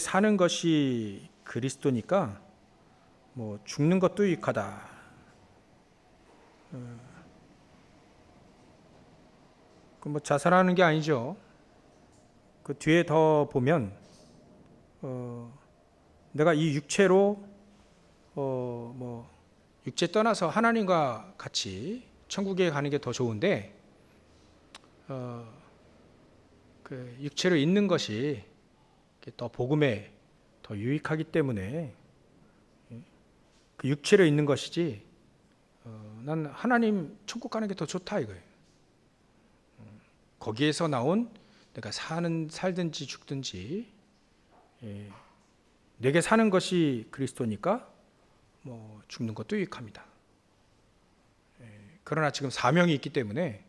사는 것이 그리스도니까 뭐 죽는 것도 유익하다. 그 뭐 자살하는 게 아니죠. 그 뒤에 더 보면 내가 이 육체로 뭐 육체 떠나서 하나님과 같이 천국에 가는 게 더 좋은데 그 육체로 있는 것이 더 복음에 더 유익하기 때문에 그 육체로 있는 것이지 난 하나님 천국 가는 게 더 좋다 이거예요. 거기에서 나온 내가 살든지 죽든지 내게 사는 것이 그리스도니까 뭐 죽는 것도 유익합니다. 그러나 지금 사명이 있기 때문에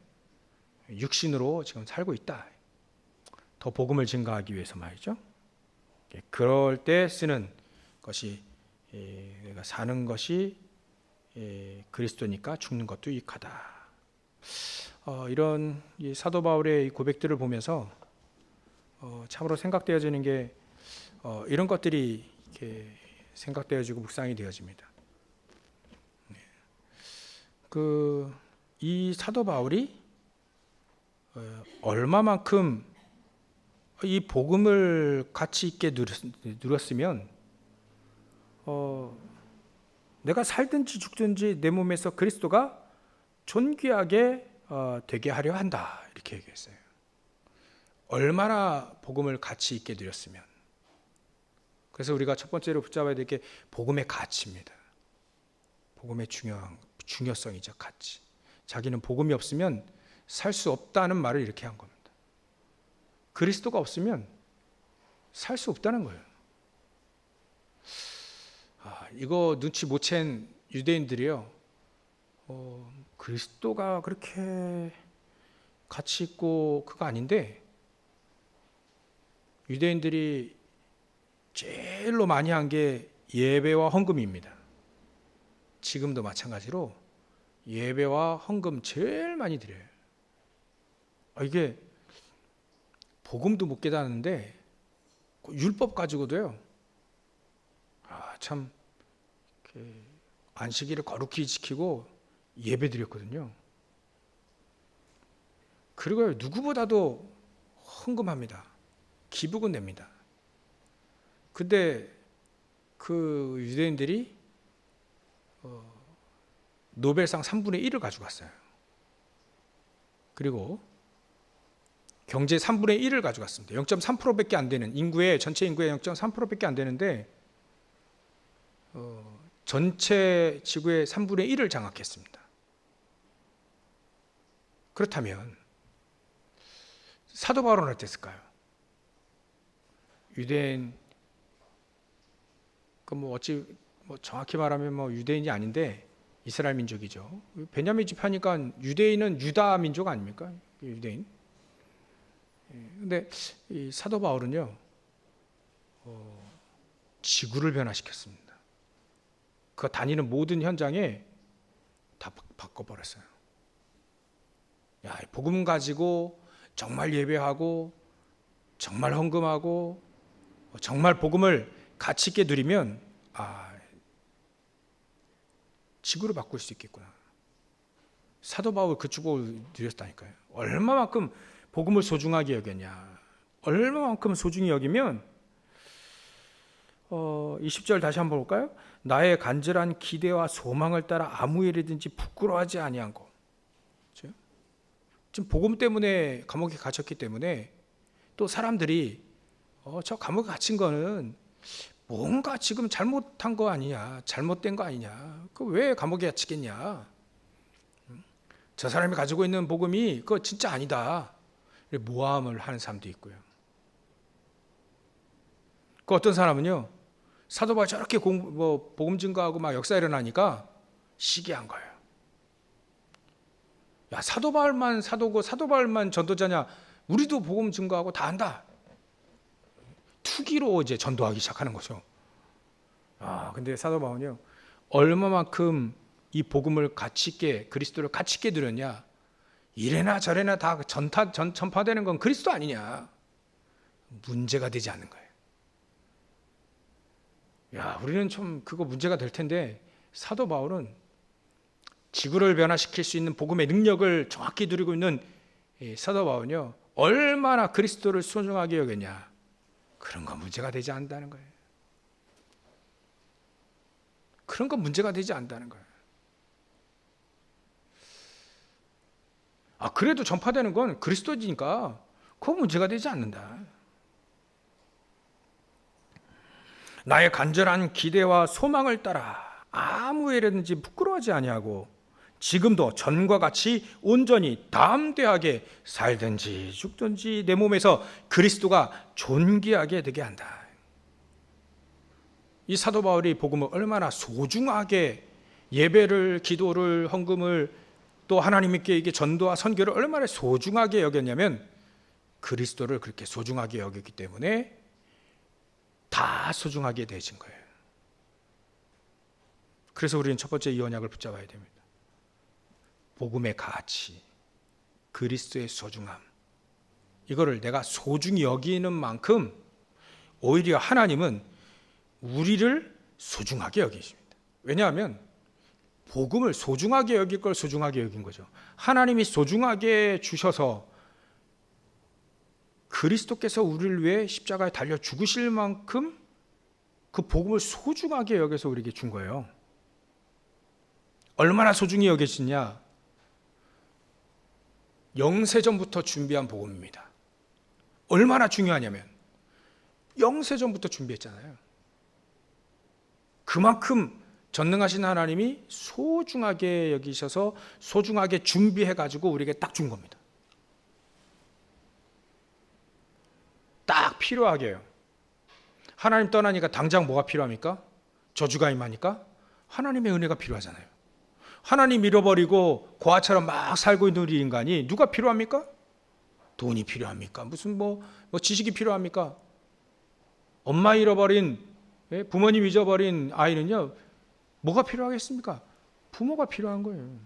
육신으로 지금 살고 있다. 더 복음을 증가하기 위해서 말이죠. 그럴 때 쓰는 것이 내가 사는 것이 그리스도니까 죽는 것도 유익하다. 이런 이 사도 바울의 이 고백들을 보면서 참으로 생각되어지는 게 이런 것들이 이렇게 생각되어지고 묵상이 되어집니다. 이 사도 바울이 얼마만큼 이 복음을 가치 있게 누렸으면 내가 살든지 죽든지 내 몸에서 그리스도가 존귀하게 되게 하려 한다 이렇게 얘기했어요. 얼마나 복음을 가치 있게 누렸으면. 그래서 우리가 첫 번째로 붙잡아야 될 게 복음의 가치입니다. 복음의 중요성이죠. 가치. 자기는 복음이 없으면 살 수 없다는 말을 이렇게 한 겁니다. 그리스도가 없으면 살 수 없다는 거예요. 이거 눈치 못 챈 유대인들이요. 그리스도가 그렇게 가치 있고 그거 아닌데 유대인들이 제일로 많이 한 게 예배와 헌금입니다. 지금도 마찬가지로 예배와 헌금 제일 많이 드려요. 이게 복음도 못 깨닫는데 율법 가지고도요. 참 안식일을 거룩히 지키고 예배 드렸거든요. 그리고 누구보다도 헌금합니다. 기부금 냅니다. 근데 그 유대인들이 노벨상 3분의 1을 가져갔어요. 그리고 경제 3분의 1을 가져갔습니다. 0.3%밖에 안 되는 전체 인구의 0.3%밖에 안 되는데 전체 지구의 3분의 1을 장악했습니다. 그렇다면 사도 바울은 어땠을까요? 유대인 정확히 말하면 유대인이 아닌데 이스라엘 민족이죠. 베냐민 지파니까 유대인은 유다 민족 아닙니까? 유대인. 근데 이 사도 바울은요, 지구를 변화시켰습니다. 그 다니는 모든 현장에 다 바꿔버렸어요. 복음 가지고 정말 예배하고 정말 헌금하고 정말 복음을 가치 있게 누리면 지구를 바꿀 수 있겠구나. 사도 바울 그 축복을 누렸다니까요. 얼마만큼 복음을 소중하게 여겼냐. 얼마만큼 소중히 여기면 20절 다시 한번 볼까요? 나의 간절한 기대와 소망을 따라 아무 일이든지 부끄러워하지 아니하고. 그렇죠? 지금 복음 때문에 감옥에 갇혔기 때문에 또 사람들이 저 감옥에 갇힌 거는 뭔가 지금 잘못한 거 아니냐, 잘못된 거 아니냐, 그 왜 감옥에 갇히겠냐, 저 사람이 가지고 있는 복음이 그거 진짜 아니다, 모함을 하는 사람도 있고요. 그 어떤 사람은요, 사도 바울이 저렇게 복음 증거하고 막 역사 일어나니까 시기한 거예요. 야, 사도 바울만 사도고 사도 바울만 전도자냐? 우리도 복음 증거하고 다 한다. 투기로 이제 전도하기 시작하는 거죠. 근데 사도 바울은요, 얼마만큼 이 복음을 가치 있게, 그리스도를 가치 있게 누렸냐? 이래나 저래나 다 전파되는 건 그리스도 아니냐? 문제가 되지 않는 거예요. 야, 우리는 좀 그거 문제가 될 텐데 사도 바울은 지구를 변화시킬 수 있는 복음의 능력을 정확히 누리고 있는 이 사도 바울은요, 얼마나 그리스도를 소중하게 여겼냐, 그런 건 문제가 되지 않는다는 거예요. 그런 건 문제가 되지 않는다는 거예요. 그래도 전파되는 건 그리스도지니까 그건 문제가 되지 않는다. 나의 간절한 기대와 소망을 따라 아무 일에든지 부끄러워하지 아니하고 지금도 전과 같이 온전히 담대하게 살든지 죽든지 내 몸에서 그리스도가 존귀하게 되게 한다. 이 사도 바울이 복음을 얼마나 소중하게, 예배를, 기도를, 헌금을, 또 하나님께 이게 전도와 선교를 얼마나 소중하게 여겼냐면 그리스도를 그렇게 소중하게 여겼기 때문에 다 소중하게 되신 거예요. 그래서 우리는 첫 번째 이 언약을 붙잡아야 됩니다. 복음의 가치, 그리스도의 소중함, 이거를 내가 소중히 여기는 만큼 오히려 하나님은 우리를 소중하게 여기십니다. 왜냐하면 복음을 소중하게 여길 걸 소중하게 여긴 거죠. 하나님이 소중하게 주셔서 그리스도께서 우리를 위해 십자가에 달려 죽으실 만큼 그 복음을 소중하게 여겨서 우리에게 준 거예요. 얼마나 소중히 여기시냐? 영세전부터 준비한 복음입니다. 얼마나 중요하냐면 영세전부터 준비했잖아요. 그만큼 전능하신 하나님이 소중하게 여기셔서 소중하게 준비해가지고 우리에게 딱 준 겁니다. 딱 필요하게요. 하나님 떠나니까 당장 뭐가 필요합니까? 저주가 임하니까 하나님의 은혜가 필요하잖아요. 하나님 잃어버리고 고아처럼 막 살고 있는 우리 인간이 누가 필요합니까? 돈이 필요합니까? 무슨 뭐 지식이 필요합니까? 엄마 잃어버린, 부모님 잊어버린 아이는요, 뭐가 필요하겠습니까? 부모가 필요한 거예요.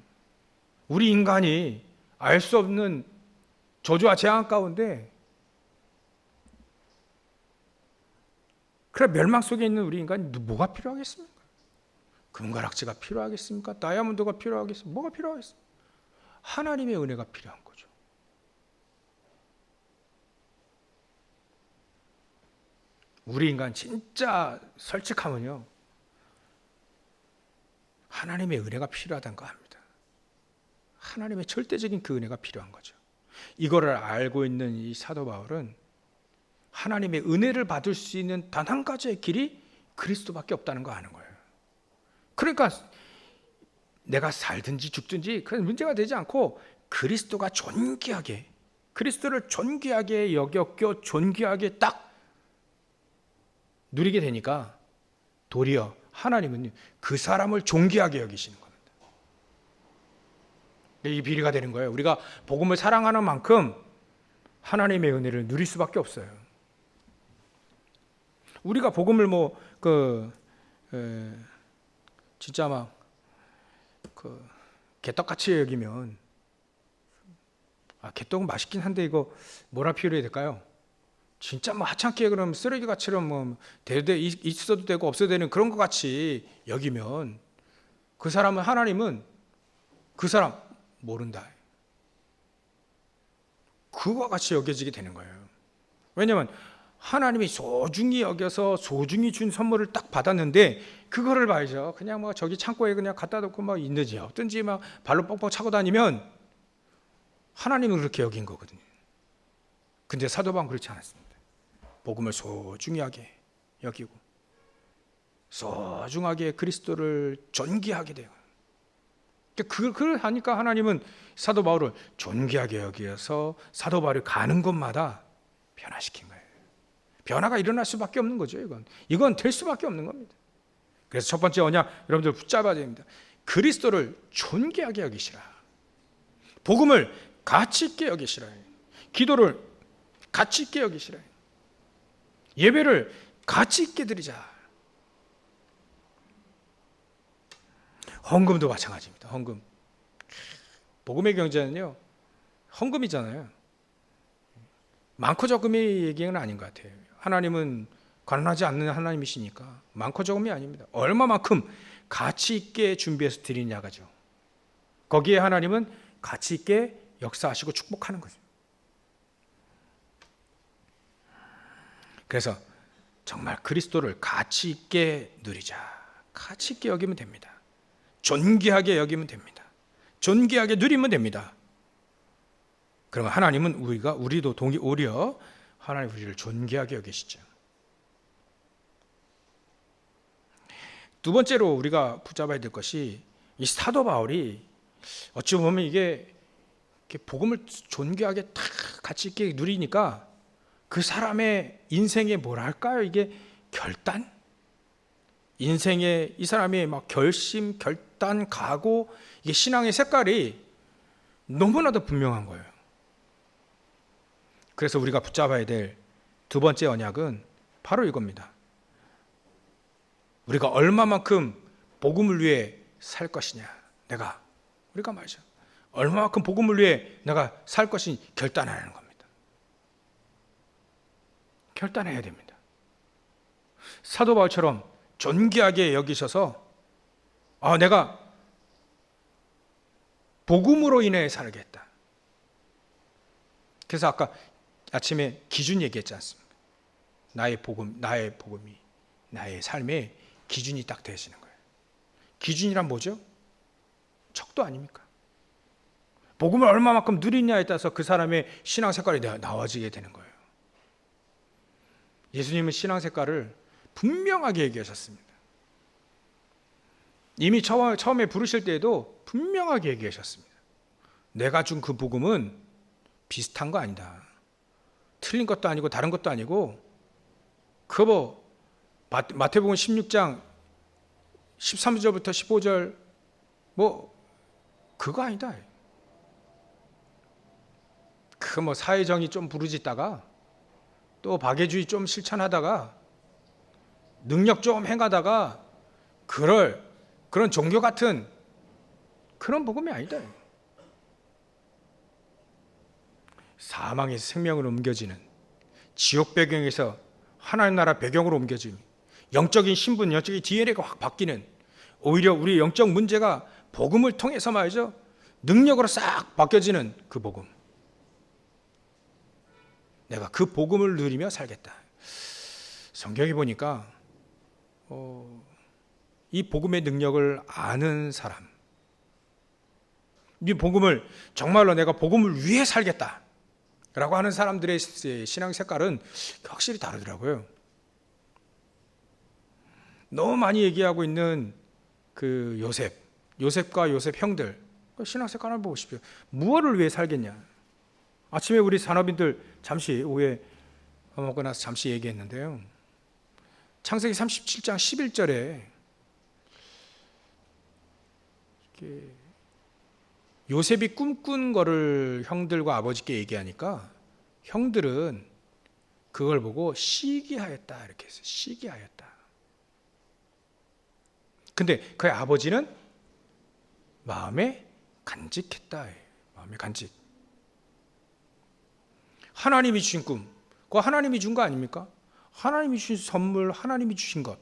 우리 인간이 알 수 없는 저주와 재앙 가운데, 그래 멸망 속에 있는 우리 인간이 뭐가 필요하겠습니까? 금가락지가 필요하겠습니까? 다이아몬드가 필요하겠습니까? 뭐가 필요하겠습니까? 하나님의 은혜가 필요한 거죠. 우리 인간 진짜 솔직하면요, 하나님의 은혜가 필요하다는 거 압니다. 하나님의 절대적인 그 은혜가 필요한 거죠. 이거를 알고 있는 이 사도 바울은 하나님의 은혜를 받을 수 있는 단 한 가지의 길이 그리스도밖에 없다는 거 아는 거예요. 그러니까 내가 살든지 죽든지 그건 문제가 되지 않고 그리스도가 존귀하게, 그리스도를 존귀하게 여겼고 존귀하게 딱 누리게 되니까 도리어 하나님은 그 사람을 존귀하게 여기시는 겁니다. 이 비리가 되는 거예요. 우리가 복음을 사랑하는 만큼 하나님의 은혜를 누릴 수밖에 없어요. 우리가 복음을 진짜 막 개떡같이 여기면, 개떡은 맛있긴 한데 이거 뭐라 표현해야 될까요? 진짜 하찮게 그럼 쓰레기같이럼 있어도 되고 없어도 되는 그런 것 같이 여기면 그 사람은, 하나님은 그 사람 모른다, 그와 같이 여겨지게 되는 거예요. 왜냐하면 하나님이 소중히 여겨서 소중히 준 선물을 딱 받았는데 그거를 봐야죠. 그냥 저기 창고에 그냥 갖다 놓고 있는지 없든지 발로 뻥뻥 차고 다니면 하나님은 그렇게 여긴 거거든요. 근데 사도 바울은 그렇지 않았습니다. 복음을 소중하게 여기고 소중하게 그리스도를 존귀하게 돼요. 그걸 하니까 하나님은 사도 바울을 존귀하게 여기어서 사도 바울이 가는 곳마다 변화시킨 거예요. 변화가 일어날 수밖에 없는 거죠. 이건 될 수밖에 없는 겁니다. 그래서 첫 번째 언약 여러분들 붙잡아야 됩니다. 그리스도를 존귀하게 여기시라. 복음을 가치 있게 여기시라. 기도를 가치 있게 여기시라. 예배를 가치 있게 드리자. 헌금도 마찬가지입니다. 헌금. 복음의 경제는요, 헌금이잖아요. 많고 적음의 얘기는 아닌 것 같아요. 하나님은 가난하지 않는 하나님이시니까 많고 적음이 아닙니다. 얼마만큼 가치 있게 준비해서 드리냐가죠. 거기에 하나님은 가치 있게 역사하시고 축복하는 거죠. 그래서 정말 그리스도를 가치 있게 누리자. 가치 있게 여기면 됩니다. 존귀하게 여기면 됩니다. 존귀하게 누리면 됩니다. 그러면 하나님은 우리도 오히려 하나님 우리를 존귀하게 여기시죠. 두 번째로 우리가 붙잡아야 될 것이 이 사도 바울이 어찌 보면 이게 복음을 존귀하게 탁 가치 있게 누리니까 그 사람의 인생의 뭐랄까요? 이게 결단? 인생의 이 사람의 막 결심, 결단, 각오, 이게 신앙의 색깔이 너무나도 분명한 거예요. 그래서 우리가 붙잡아야 될 두 번째 언약은 바로 이겁니다. 우리가 얼마만큼 복음을 위해 살 것이냐. 우리가 말이죠. 얼마만큼 복음을 위해 내가 살 것인지 결단하는 겁니다. 결단해야 됩니다. 사도 바울처럼 존귀하게 여기셔서 내가 복음으로 인해 살겠다. 그래서 아까 아침에 기준 얘기했지 않습니까? 나의 복음이 나의 삶의 기준이 딱 되시는 거예요. 기준이란 뭐죠? 척도 아닙니까? 복음을 얼마만큼 누리냐에 따라서 그 사람의 신앙 색깔이 나와지게 되는 거예요. 예수님은 신앙 색깔을 분명하게 얘기하셨습니다. 이미 처음에 부르실 때에도 분명하게 얘기하셨습니다. 내가 준 그 복음은 비슷한 거 아니다. 틀린 것도 아니고 다른 것도 아니고 마태복음 16장 13절부터 15절 그거 아니다. 사회정의 좀 부르짖다가 또 박애주의 좀 실천하다가 능력 좀 행하다가 그런 종교 같은 그런 복음이 아니다. 사망에서 생명으로 옮겨지는, 지옥 배경에서 하나님 나라 배경으로 옮겨지는, 영적인 신분, 영적인 DNA가 확 바뀌는, 오히려 우리 영적 문제가 복음을 통해서 말이죠, 능력으로 싹 바뀌어지는 그 복음. 내가 그 복음을 누리며 살겠다. 성경에 보니까 이 복음의 능력을 아는 사람, 이 복음을 정말로 내가 복음을 위해 살겠다 라고 하는 사람들의 신앙 색깔은 확실히 다르더라고요. 너무 많이 얘기하고 있는 그 요셉과 요셉 형들 신앙 색깔 한번 보십시오. 무엇을 위해 살겠냐. 아침에 우리 산업인들 잠시 오후에 먹고 나서 잠시 얘기했는데요. 창세기 37장 11절에 요셉이 꿈꾼 거를 형들과 아버지께 얘기하니까 형들은 그걸 보고 시기하였다 이렇게 했어요. 시기하였다. 근데 그의 아버지는 마음에 간직했다. 마음에 간직. 하나님이 주신 꿈, 그거 하나님이 준 거 아닙니까? 하나님이 주신 선물, 하나님이 주신 것,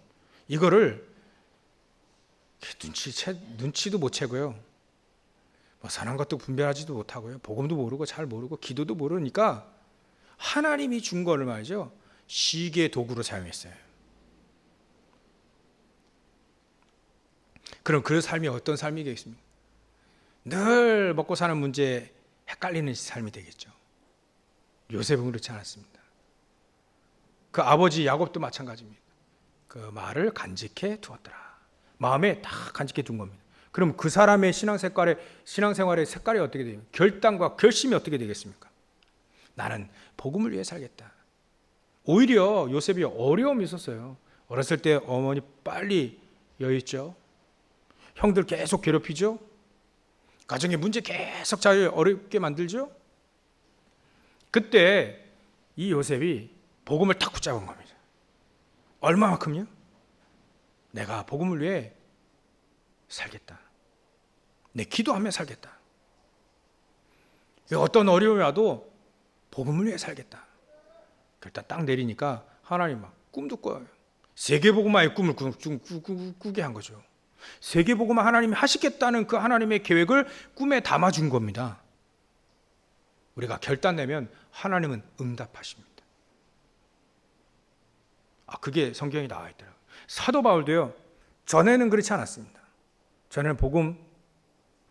이거를 눈치도 못 채고요. 선한 것도 분별하지도 못하고요. 복음도 모르고 잘 모르고 기도도 모르니까 하나님이 준 거를 말이죠, 시기의 도구로 사용했어요. 그럼 그 삶이 어떤 삶이겠습니까? 늘 먹고 사는 문제에 헷갈리는 삶이 되겠죠. 요셉은 그렇지 않았습니다. 그 아버지 야곱도 마찬가지입니다. 그 말을 간직해 두었더라. 마음에 다 간직해 둔 겁니다. 그럼 그 사람의 신앙생활의 색깔이 어떻게 됩니까? 결단과 결심이 어떻게 되겠습니까? 나는 복음을 위해 살겠다. 오히려 요셉이 어려움이 있었어요. 어렸을 때 어머니 빨리 여있죠. 형들 계속 괴롭히죠. 가정의 문제 계속 잘 어렵게 만들죠. 그때 이 요셉이 복음을 탁 붙잡은 겁니다. 얼마만큼요? 내가 복음을 위해 살겠다. 내 기도하며 살겠다. 어떤 어려움이 와도 복음을 위해 살겠다. 일단 딱 내리니까 하나님 막 꿈도 꿔요. 세계복음화의 꿈을 꾸게 한 거죠. 세계복음화 하나님이 하시겠다는 그 하나님의 계획을 꿈에 담아준 겁니다. 우리가 결단내면 하나님은 응답하십니다. 그게 성경에 나와 있더라고요. 사도 바울도요, 전에는 그렇지 않았습니다. 전에는 복음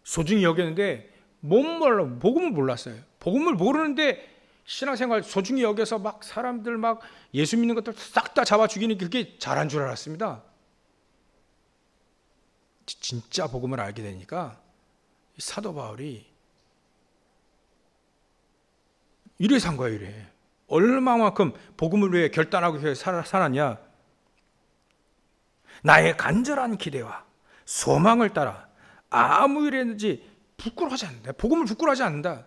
소중히 여겼는데 복음을 몰랐어요. 복음을 모르는데 신앙생활 소중히 여겨서 막 사람들 막 예수 믿는 것들 싹 다 잡아 죽이는 그게 잘한 줄 알았습니다. 진짜 복음을 알게 되니까 사도 바울이 이래 산 거예요. 이래. 얼마만큼 복음을 위해 결단하고 살았냐. 나의 간절한 기대와 소망을 따라 아무 일이든지 부끄러워하지 않는다. 복음을 부끄러워하지 않는다.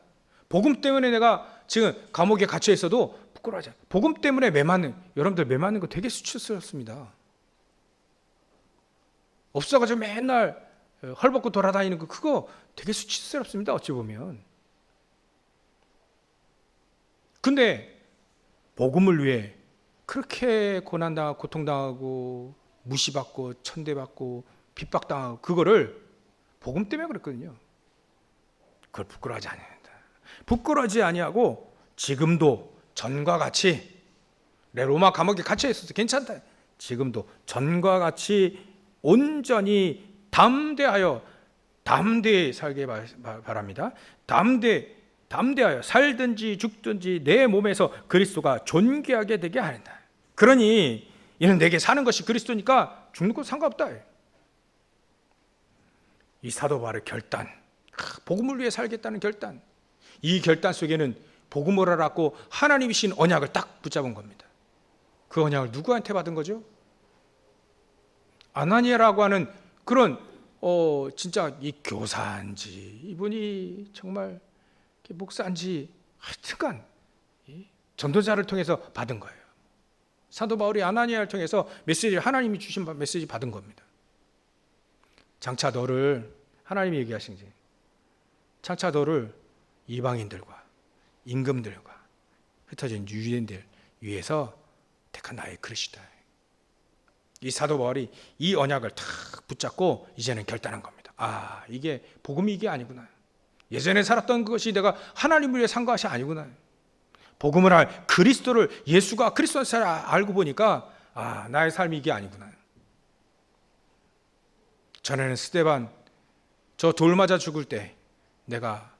복음 때문에 내가 지금 감옥에 갇혀 있어도 부끄러워하지 않는다. 복음 때문에 여러분들 매 맞는 거 되게 수치스럽습니다. 없어가지고 맨날 헐벗고 돌아다니는 거 그거 되게 수치스럽습니다. 어찌 보면. 근데 복음을 위해 그렇게 고난당하고 고통당하고 무시받고 천대받고 핍박당하고 그거를 복음 때문에 그랬거든요. 그걸 부끄러워하지 않는다. 부끄러워하지 아니하고 지금도 전과 같이 내 로마 감옥에 갇혀 있어서 괜찮다. 지금도 전과 같이 온전히 담대히 살게 바랍니다. 담대하여 살든지 죽든지 내 몸에서 그리스도가 존귀하게 되게 하는다. 그러니 이는 내게 사는 것이 그리스도니까 죽는 것 상관없다. 이 사도 바울의 결단, 복음을 위해 살겠다는 결단, 이 결단 속에는 복음을 알았고 하나님이신 언약을 딱 붙잡은 겁니다. 그 언약을 누구한테 받은 거죠? 아나니아라고 하는 그런 진짜 이 교사인지 이분이 정말 목사인지 하여튼간 전도자를 통해서 받은 거예요. 사도 바울이 아나니아를 통해서 하나님이 주신 메시지 받은 겁니다. 장차 너를 하나님이 얘기하신 장차 너를 이방인들과 임금들과 흩어진 유대인들 위해서 택한 나의 그릇이다. 이 사도 바울이 이 언약을 탁 붙잡고 이제는 결단한 겁니다. 이게 복음이 이게 아니구나. 예전에 살았던 것이 내가 하나님을 위해 산 것이 아니구나. 복음을 알 그리스도를 예수가 그리스도를 알고 보니까 나의 삶이 이게 아니구나. 전에는 스데반 저 돌 맞아 죽을 때 내가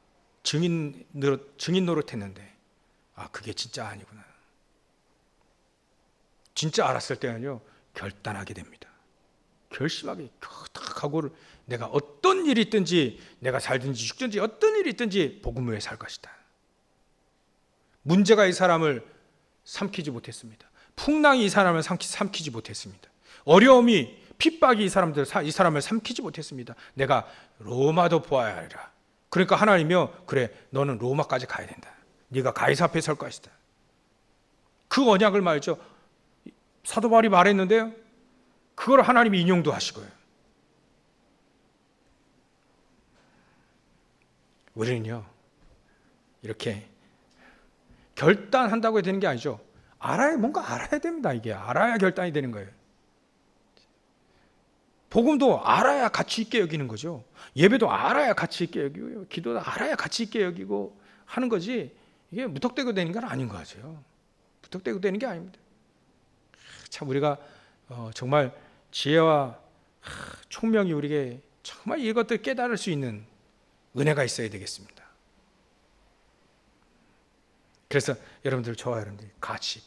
증인 노릇했는데 그게 진짜 아니구나. 진짜 알았을 때는요 결단하게 됩니다. 결심하게 각오를 내가 어떤 일이 있든지 내가 살든지 죽든지 어떤 일이 있든지 복음을 위해 살 것이다. 문제가 이 사람을 삼키지 못했습니다. 풍랑이 이 사람을 삼키지 못했습니다. 어려움이 핍박이 이 사람을 삼키지 못했습니다. 내가 로마도 보아야 하리라. 그러니까 하나님이요 그래 너는 로마까지 가야 된다. 네가 가이사 앞에 설 것이다. 그 언약을 말이죠. 사도 바울이 말했는데요. 그걸 하나님이 인용도 하시고요. 우리는요 이렇게 결단한다고 되는 게 아니죠. 뭔가 알아야 됩니다. 이게 알아야 결단이 되는 거예요. 복음도 알아야 가치 있게 여기는 거죠. 예배도 알아야 가치 있게 여기고요. 기도도 알아야 가치 있게 여기고 하는 거지. 이게 무턱대고 되는 건 아닌 거죠. 무턱대고 되는 게 아닙니다. 참 우리가 정말 지혜와 총명이 우리에게 정말 이것들 깨달을 수 있는 은혜가 있어야 되겠습니다. 그래서 여러분들 저와 여러분들이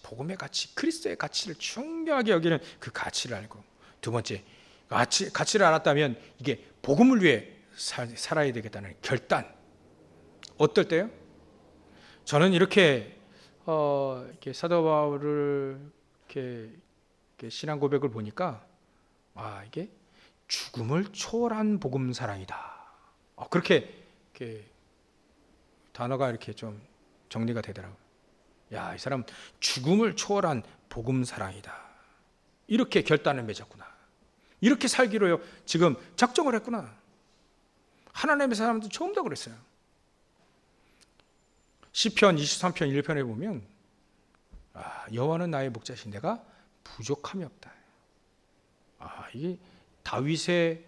복음의 가치, 그리스도의 가치를 중요하게 여기는 그 가치를 알고 두 번째 가치를 알았다면 이게 복음을 위해 살아야 되겠다는 결단. 어떨 때요? 저는 이렇게 사도 바울을 이렇게 신앙 고백을 보니까 이게 죽음을 초월한 복음 사랑이다. 그렇게 단어가 이렇게 좀 정리가 되더라고요. 이 사람 죽음을 초월한 복음 사랑이다. 이렇게 결단을 맺었구나. 이렇게 살기로요 지금 작정을 했구나. 하나님의 사람도 처음 다 그랬어요. 시편 23편 1편에 보면 여호와는 나의 목자신 내가 부족함이 없다. 이게 다윗의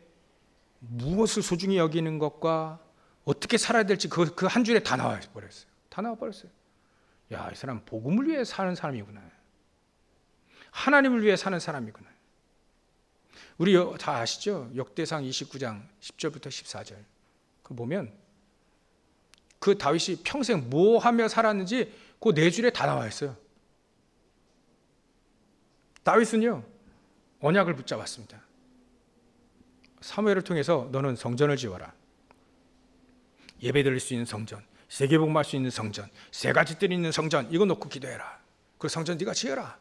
무엇을 소중히 여기는 것과 어떻게 살아야 될지 그 한 줄에 다 나와 버렸어요. 다 나와 버렸어요. 야, 이 사람 복음을 위해 사는 사람이구나. 하나님을 위해 사는 사람이구나. 우리 다 아시죠? 역대상 29장 10절부터 14절. 그 보면 그 다윗이 평생 뭐 하며 살았는지 그 네 줄에 다 나와 있어요. 다윗은요, 언약을 붙잡았습니다. 사무엘을 통해서 너는 성전을 지어라. 예배드릴 수 있는 성전, 세계복음할 수 있는 성전, 세 가지 뜰 있는 성전, 이거 놓고 기도해라. 그 성전 네가 지어라.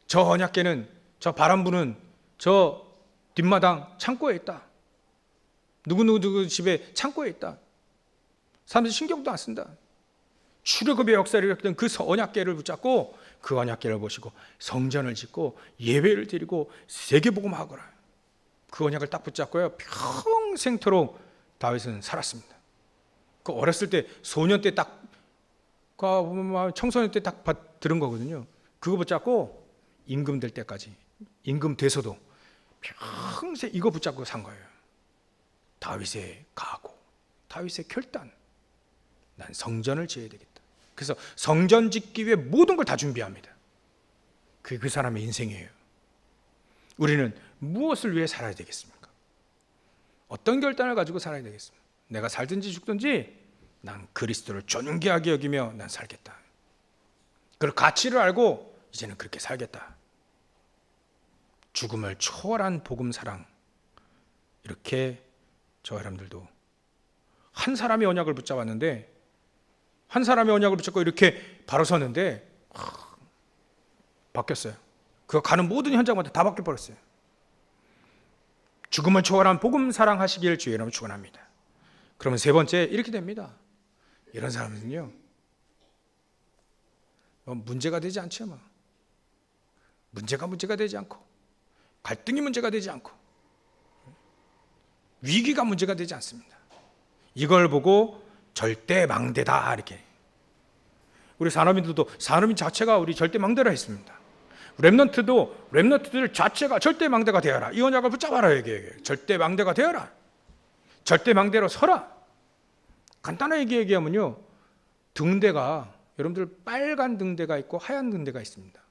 저 언약궤는, 저 바람 부는 저 뒷마당 창고에 있다. 누구 집에 창고에 있다. 사람들이 신경도 안 쓴다. 출애굽의 역사를 일으켰던 그 언약궤를 붙잡고 그 언약궤를 보시고 성전을 짓고 예배를 드리고 세계복음하거라. 그 언약을 딱 붙잡고요, 평생토록 다윗은 살았습니다. 그 어렸을 때, 소년 때 딱, 청소년 때 딱 들은 거거든요. 그거 붙잡고 임금 될 때까지, 임금 돼서도 평생 이거 붙잡고 산 거예요. 다윗의 각오, 다윗의 결단. 난 성전을 지어야 되겠다. 그래서 성전 짓기 위해 모든 걸 다 준비합니다. 그게 그 사람의 인생이에요. 우리는 무엇을 위해 살아야 되겠습니까? 어떤 결단을 가지고 살아야 되겠습니까? 내가 살든지 죽든지 난 그리스도를 존귀하게 여기며 난 살겠다. 그 가치를 알고 이제는 그렇게 살겠다. 죽음을 초월한 복음 사랑. 이렇게 저 여러분들도 한 사람의 언약을 붙잡았는데, 한 사람의 언약을 붙잡고 이렇게 바로 섰는데 바뀌었어요. 그 가는 모든 현장마다 다 바뀌어 버렸어요. 죽음을 초월한 복음 사랑하시길 주의 이름으로 축원합니다. 그러면 세 번째 이렇게 됩니다. 이런 사람은요, 문제가 되지 않죠. 문제가 되지 않고, 갈등이 문제가 되지 않고, 위기가 문제가 되지 않습니다. 이걸 보고 절대 망대다, 이렇게. 우리 산업인들도 산업인 자체가 우리 절대 망대라 했습니다. 렘넌트들 자체가 절대 망대가 되어라. 이 언약을 붙잡아라. 이게 절대 망대가 되어라. 절대 망대로 서라. 간단하게 얘기하면요, 등대가, 여러분들 빨간 등대가 있고 하얀 등대가 있습니다.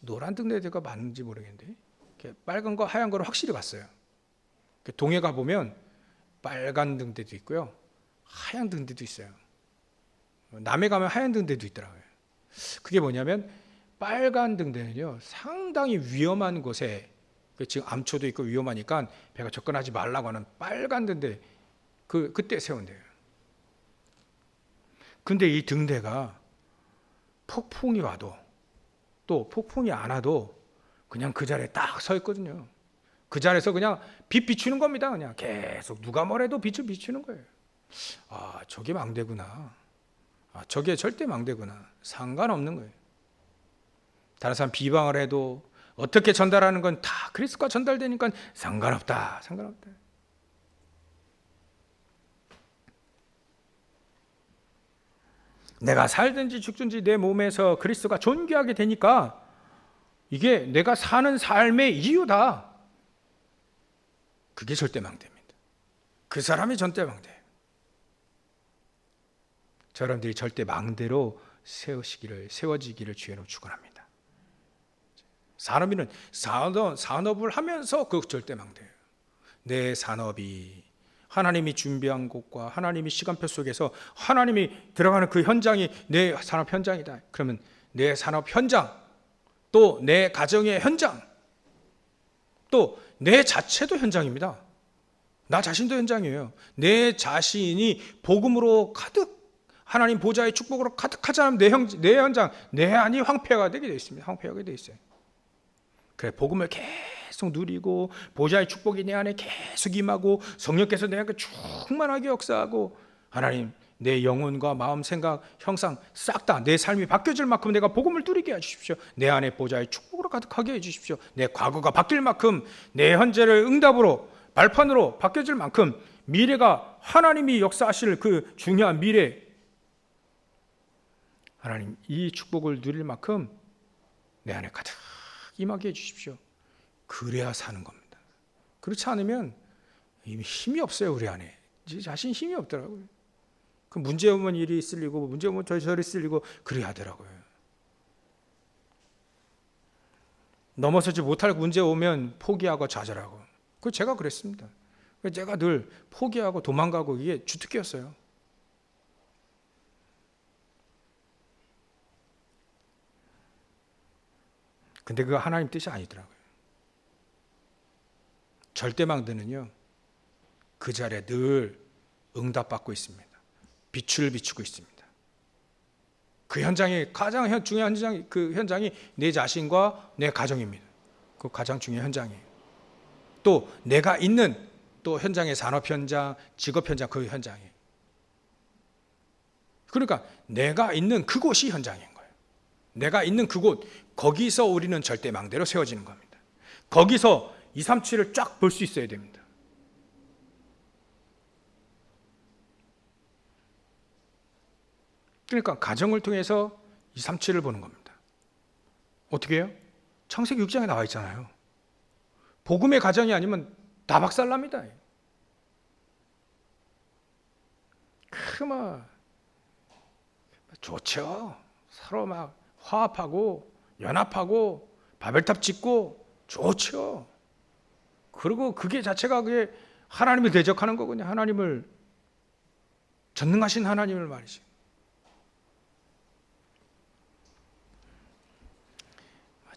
노란 등대가 맞는지 모르겠는데 빨간 거 하얀 거를 확실히 봤어요. 동해 가 보면 빨간 등대도 있고요, 하얀 등대도 있어요. 남해 가면 하얀 등대도 있더라고요. 그게 뭐냐면 빨간 등대는요, 상당히 위험한 곳에, 지금 암초도 있고 위험하니까 배가 접근하지 말라고 하는 빨간 등대, 그때 세운대요. 근데 이 등대가 폭풍이 와도 또 폭풍이 안 와도 그냥 그 자리에 딱 서 있거든요. 그 자리에서 그냥 빛 비추는 겁니다. 그냥 계속 누가 뭐래도 빛을 비추는 거예요. 저게 망대구나. 저게 절대 망대구나. 상관없는 거예요. 다른 사람 비방을 해도 어떻게 전달하는 건 다 그리스도가 전달되니까 상관없다. 내가 살든지 죽든지 내 몸에서 그리스도가 존귀하게 되니까 이게 내가 사는 삶의 이유다. 그게 절대 망대입니다. 그 사람이 절대 망대예요. 여러분들이 절대 망대로 세워지기를 주의로 축원합니다. 산업인은 산업을 하면서 그 절대 망대예요. 내 산업이 하나님이 준비한 곳과 하나님이 시간표 속에서 하나님이 들어가는 그 현장이 내 산업 현장이다. 그러면 내 산업 현장, 또 내 가정의 현장, 또 내 자체도 현장입니다. 나 자신도 현장이에요. 내 자신이 복음으로 가득, 하나님 보좌의 축복으로 가득하지 않으면 내 현장, 내 안이 황폐가 되게 되어 있습니다. 황폐하게 되어 있어요. 그래, 복음을 계속 누리고 보좌의 축복이 내 안에 계속 임하고 성령께서 내 안에 충만하게 역사하고 하나님 내 영혼과 마음, 생각, 형상 싹 다 내 삶이 바뀌어질 만큼 내가 복음을 누리게 해주십시오. 내 안에 보좌의 축복으로 가득하게 해주십시오. 내 과거가 바뀔 만큼 내 현재를 응답으로 발판으로 바뀌어질 만큼 미래가 하나님이 역사하실 그 중요한 미래, 하나님 이 축복을 누릴 만큼 내 안에 가득 임하게 해주십시오. 그래야 사는 겁니다. 그렇지 않으면 이미 힘이 없어요. 우리 안에 이제 자신 힘이 없더라고요. 그 문제 오면 일이 쓸리고 문제 오면 저리 쓸리고 그래야 하더라고요. 넘어서지 못할 문제 오면 포기하고 좌절하고. 그 제가 그랬습니다. 제가 늘 포기하고 도망가고 이게 주특기였어요. 근데 그거 하나님 뜻이 아니더라고요. 절대망대는요, 그 자리에 늘 응답받고 있습니다. 빛을 비추고 있습니다. 그 현장이 가장 중요한 현장이, 그 현장이 내 자신과 내 가정입니다. 그 가장 중요한 현장이에요. 또 내가 있는 또 현장의 산업 현장, 직업 현장, 그 현장이에요. 그러니까 내가 있는 그곳이 현장인 거예요. 내가 있는 그곳, 거기서 우리는 절대망대로 세워지는 겁니다. 거기서 237을 쫙 볼 수 있어야 됩니다. 그러니까 가정을 통해서 237을 보는 겁니다. 어떻게 해요? 창세기 6장에 나와 있잖아요. 복음의 가정이 아니면 다 박살납니다. 좋죠. 서로 막 화합하고 연합하고 바벨탑 짓고 좋죠. 그리고 그게 자체가 그게 하나님을 대적하는 거군요. 하나님을, 전능하신 하나님을 말이죠.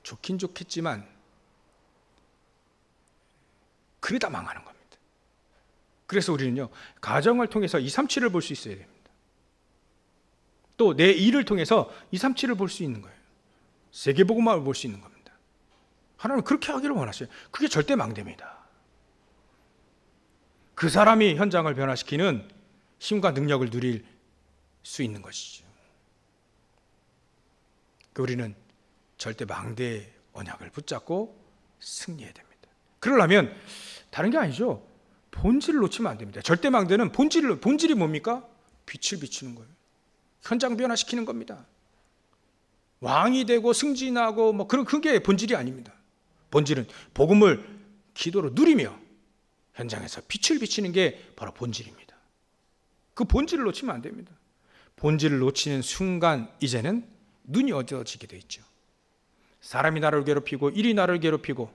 좋긴 좋겠지만 그러다 망하는 겁니다. 그래서 우리는요, 가정을 통해서 237을 볼 수 있어야 됩니다. 또 내 일을 통해서 237을 볼 수 있는 거예요. 세계복음화를 볼 수 있는 겁니다. 하나님은 그렇게 하기를 원하셔요. 그게 절대 망대입니다. 그 사람이 현장을 변화시키는 힘과 능력을 누릴 수 있는 것이죠. 우리는 절대 망대의 언약을 붙잡고 승리해야 됩니다. 그러려면 다른 게 아니죠. 본질을 놓치면 안 됩니다. 절대 망대는 본질이 뭡니까? 빛을 비추는 거예요. 현장 변화시키는 겁니다. 왕이 되고 승진하고 뭐 그런 그게 본질이 아닙니다. 본질은 복음을 기도로 누리며 현장에서 빛을 비치는 게 바로 본질입니다. 그 본질을 놓치면 안 됩니다. 본질을 놓치는 순간 이제는 눈이 어두워지게 돼 있죠. 사람이 나를 괴롭히고 일이 나를 괴롭히고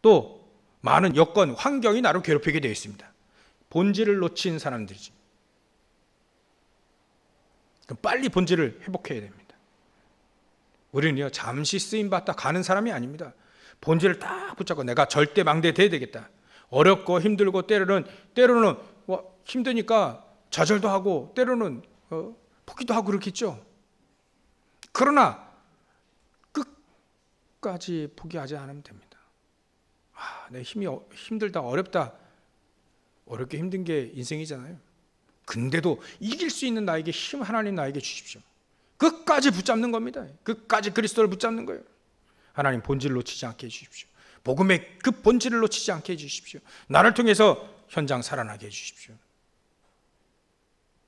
또 많은 여건, 환경이 나를 괴롭히게 되어 있습니다. 본질을 놓친 사람들이지. 그럼 빨리 본질을 회복해야 됩니다. 우리는요, 잠시 쓰임받다 가는 사람이 아닙니다. 본질을 딱 붙잡고 내가 절대 망대 돼야 되겠다. 어렵고 힘들고 때로는 힘드니까 좌절도 하고 때로는 포기도 하고 그렇겠죠. 그러나 끝까지 포기하지 않으면 됩니다. 내 힘이 힘들다, 어렵다. 어렵게 힘든 게 인생이잖아요. 근데도 이길 수 있는 나에게 힘 하나님 나에게 주십시오. 끝까지 붙잡는 겁니다. 끝까지 그리스도를 붙잡는 거예요. 하나님 본질을 놓치지 않게 해주십시오. 복음의 그 본질을 놓치지 않게 해주십시오. 나를 통해서 현장 살아나게 해주십시오.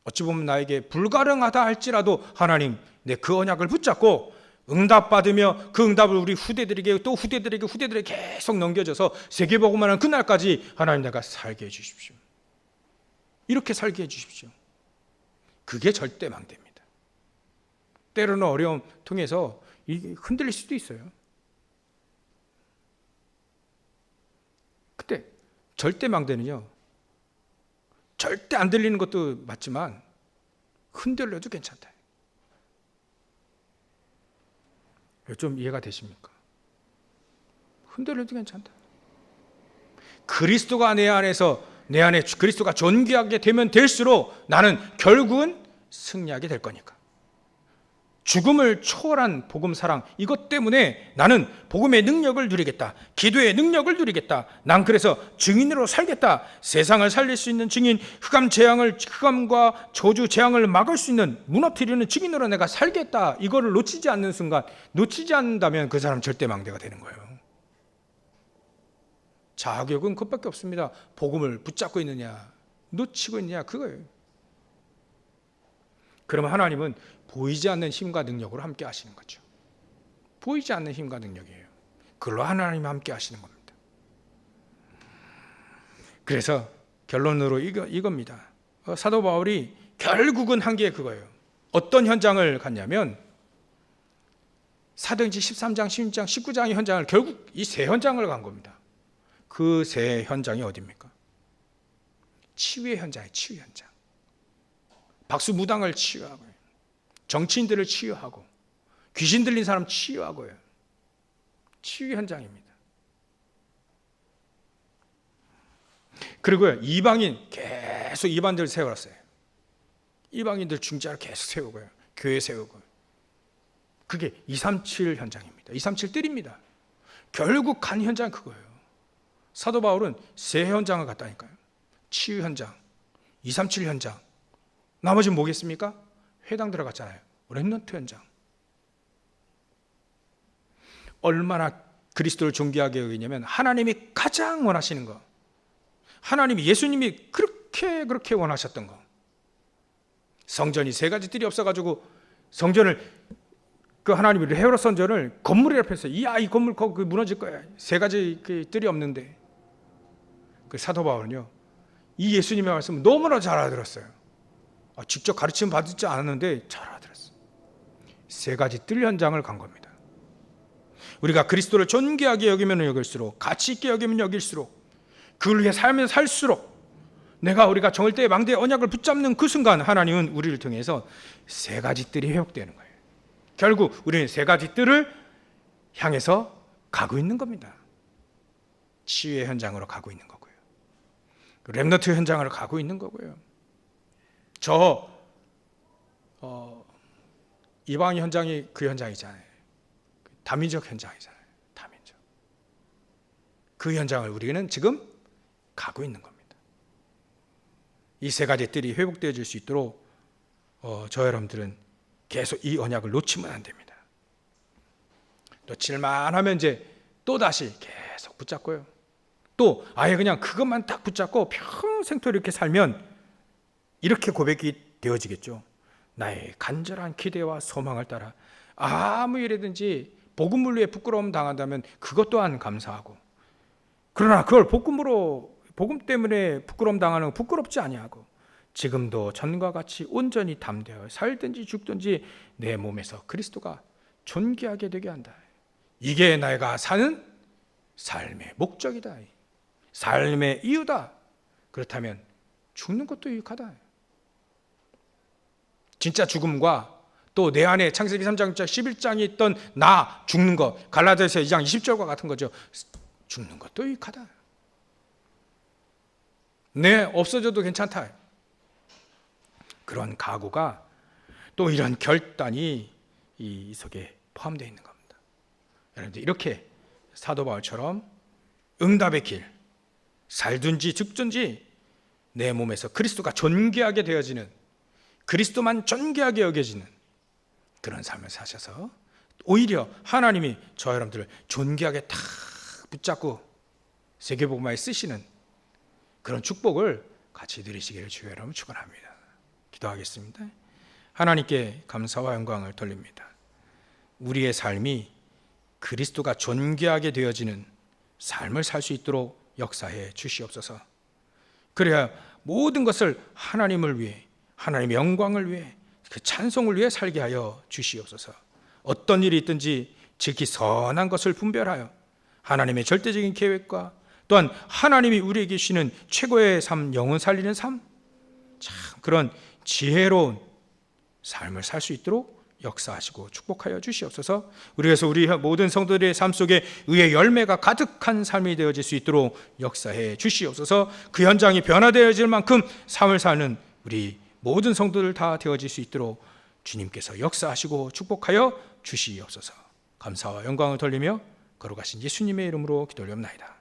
어찌 보면 나에게 불가능하다 할지라도 하나님 내 그 언약을 붙잡고 응답받으며 그 응답을 우리 후대들에게 또 후대들에게 계속 넘겨져서 세계복음화하는 그날까지 하나님 내가 살게 해주십시오. 이렇게 살게 해주십시오. 그게 절대 망대입니다. 때로는 어려움 통해서 흔들릴 수도 있어요. 그때 절대 망대는요, 절대 안 들리는 것도 맞지만 흔들려도 괜찮다. 좀 이해가 되십니까? 흔들려도 괜찮다. 그리스도가 내 안에 그리스도가 존귀하게 되면 될수록 나는 결국은 승리하게 될 거니까. 죽음을 초월한 복음 사랑, 이것 때문에 나는 복음의 능력을 누리겠다. 기도의 능력을 누리겠다. 난 그래서 증인으로 살겠다. 세상을 살릴 수 있는 증인, 흑암과 저주 재앙을 막을 수 있는, 무너뜨리는 증인으로 내가 살겠다. 이거를 놓치지 않는 순간, 놓치지 않는다면 그 사람 절대 망대가 되는 거예요. 자격은 그것밖에 없습니다. 복음을 붙잡고 있느냐, 놓치고 있느냐, 그거예요. 그러면 하나님은 보이지 않는 힘과 능력으로 함께 하시는 거죠. 보이지 않는 힘과 능력이에요. 그걸로 하나님이 함께 하시는 겁니다. 그래서 결론으로 이겁니다. 사도 바울이 결국은 한 게 그거예요. 어떤 현장을 갔냐면 사도행전 13장, 16장, 19장의 현장을 결국 이 세 현장을 간 겁니다. 그 세 현장이 어디입니까? 치유의 현장이에요. 치유 현장. 박수무당을 치유하고요. 정치인들을 치유하고 귀신 들린 사람 치유하고요. 치유 현장입니다. 그리고요, 이방인 계속 이방인들 세워놨어요. 이방인들 중재를 계속 세우고요. 교회 세우고요. 그게 237 현장입니다. 237 뜰입니다. 결국 간 현장은 그거예요. 사도 바울은 세 현장을 갔다니까요. 치유 현장, 237 현장. 나머지는 뭐겠습니까? 회당 들어갔잖아요. 렘넌트 현장. 얼마나 그리스도를 존귀하게 여기냐면 하나님이 가장 원하시는 거, 하나님이 예수님이 그렇게 원하셨던 거. 성전이 세 가지 뜰이 없어가지고 성전을 그 하나님이 헤롯 성전을 건물에 옆에서 이 건물 거기 무너질 거야. 세 가지 그 뜰이 없는데 그 사도 바울은요 이 예수님의 말씀을 너무나 잘 알아들었어요. 직접 가르침 받지 않았는데 잘 알아들었어요. 세 가지 뜰 현장을 간 겁니다. 우리가 그리스도를 존귀하게 여기면 여길수록, 가치 있게 여기면 여길수록, 그걸 위해 살면 살수록, 우리가 정할 때의 망대의 언약을 붙잡는 그 순간 하나님은 우리를 통해서 세 가지 뜰이 회복되는 거예요. 결국 우리는 세 가지 뜰을 향해서 가고 있는 겁니다. 치유의 현장으로 가고 있는 거고요. 렘넌트 현장으로 가고 있는 거고요. 이방 현장이 그 현장이잖아요. 다민족 현장이잖아요. 다민족. 그 현장을 우리는 지금 가고 있는 겁니다. 이 세 가지 뜰이 회복되어질 수 있도록 저 여러분들은 계속 이 언약을 놓치면 안 됩니다. 놓칠만 하면 이제 또 다시 계속 붙잡고요. 또 아예 그냥 그것만 딱 붙잡고 평생토록 이렇게 살면 이렇게 고백이 되어지겠죠. 나의 간절한 기대와 소망을 따라 아무 일이든지 복음을 위해 부끄러움 당한다면 그것 또한 감사하고, 그러나 그걸 복음 때문에 부끄러움 당하는 거 부끄럽지 아니하고 지금도 전과 같이 온전히 담대하여 살든지 죽든지 내 몸에서 그리스도가 존귀하게 되게 한다. 이게 내가 사는 삶의 목적이다. 삶의 이유다. 그렇다면 죽는 것도 유익하다. 진짜 죽음과 또 내 안에 창세기 3장 11장에 있던 나 죽는 것, 갈라디아서 2장 20절과 같은 거죠. 죽는 것도 유익하다. 없어져도 괜찮다. 그런 각오가 또 이런 결단이 이 속에 포함되어 있는 겁니다. 여러분들 이렇게 사도 바울처럼 응답의 길, 살든지 죽든지 내 몸에서 그리스도가 존귀하게 되어지는, 그리스도만 존귀하게 여겨지는 그런 삶을 사셔서 오히려 하나님이 저 여러분들을 존귀하게 탁 붙잡고 세계복음화에 쓰시는 그런 축복을 같이 누리시기를 주여 여러분 축원합니다. 기도하겠습니다. 하나님께 감사와 영광을 돌립니다. 우리의 삶이 그리스도가 존귀하게 되어지는 삶을 살 수 있도록 역사해 주시옵소서. 그래야 모든 것을 하나님을 위해, 하나님의 영광을 위해, 그 찬송을 위해 살게 하여 주시옵소서. 어떤 일이 있든지 지극히 선한 것을 분별하여 하나님의 절대적인 계획과 또한 하나님이 우리에게 주시는 최고의 삶, 영혼 살리는 삶, 참 그런 지혜로운 삶을 살 수 있도록 역사하시고 축복하여 주시옵소서. 우리에서 우리 모든 성도들의 삶 속에 의의 열매가 가득한 삶이 되어질 수 있도록 역사해 주시옵소서. 그 현장이 변화되어질 만큼 삶을 사는 우리 모든 성도들 다 되어질 수 있도록 주님께서 역사하시고 축복하여 주시옵소서. 감사와 영광을 돌리며 거룩하신 예수님의 이름으로 기도하옵나이다.